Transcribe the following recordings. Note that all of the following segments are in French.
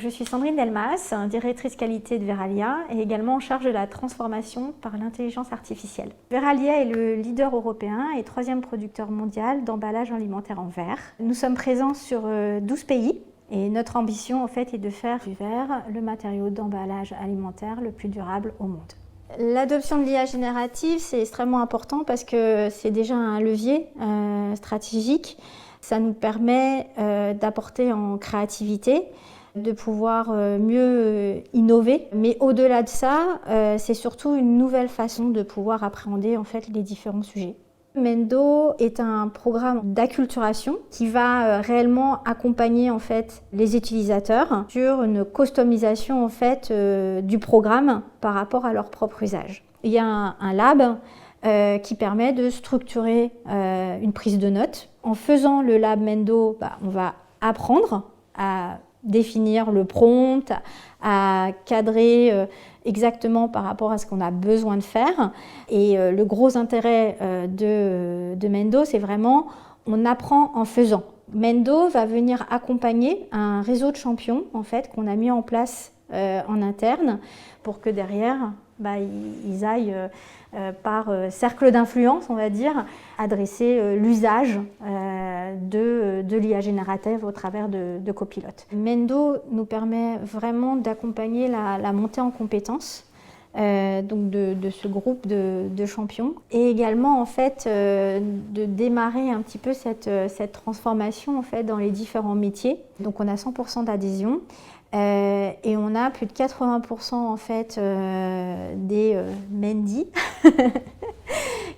Je suis Sandrine Delmas, directrice qualité de Verallia et également en charge de la transformation par l'intelligence artificielle. Verallia est le leader européen et 3e producteur mondial d'emballage alimentaire en verre. Nous sommes présents sur 12 pays et notre ambition en fait est de faire du verre le matériau d'emballage alimentaire le plus durable au monde. L'adoption de l'IA générative, c'est extrêmement important parce que c'est déjà un levier stratégique. Ça nous permet d'apporter en créativité, de pouvoir mieux innover. Mais au-delà de ça, c'est surtout une nouvelle façon de pouvoir appréhender en fait les différents sujets. Mendo est un programme d'acculturation qui va réellement accompagner en fait les utilisateurs sur une customisation en fait du programme par rapport à leur propre usage. Il y a un lab qui permet de structurer une prise de notes. En faisant le lab Mendo, on va apprendre à définir le prompt, à cadrer exactement par rapport à ce qu'on a besoin de faire. Et le gros intérêt de Mendo, c'est vraiment on apprend en faisant. Mendo va venir accompagner un réseau de champions en fait, qu'on a mis en place en interne pour que derrière, ils aillent par cercle d'influence, on va dire, adresser l'usage de l'IA générative au travers de copilotes. Mendo nous permet vraiment d'accompagner la montée en compétences donc de ce groupe de champions et également en fait de démarrer un petit peu cette transformation en fait dans les différents métiers. Donc on a 100% d'adhésion. Et on a plus de 80% en fait des Mendy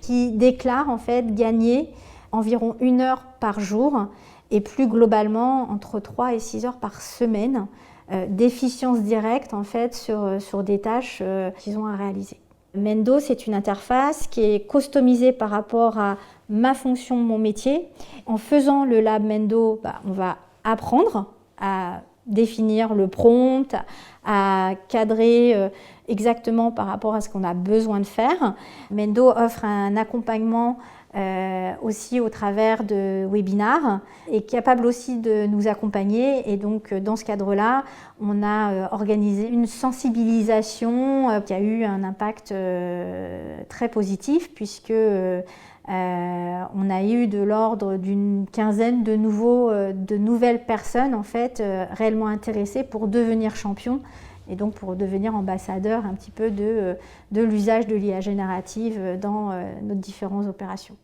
qui déclarent en fait gagner environ 1 heure par jour et plus globalement entre 3 et 6 heures par semaine d'efficience directe en fait sur des tâches qu'ils ont à réaliser. Mendo, c'est une interface qui est customisée par rapport à ma fonction, mon métier. En faisant le lab Mendo, on va apprendre à définir le prompt, à cadrer exactement par rapport à ce qu'on a besoin de faire. Mendo offre un accompagnement aussi au travers de webinars et capable aussi de nous accompagner. Et donc dans ce cadre-là, on a organisé une sensibilisation qui a eu un impact très positif puisque on a eu de l'ordre d'une quinzaine de nouvelles personnes en fait, réellement intéressées pour devenir champion et donc pour devenir ambassadeur un petit peu de l'usage de l'IA générative dans nos différentes opérations.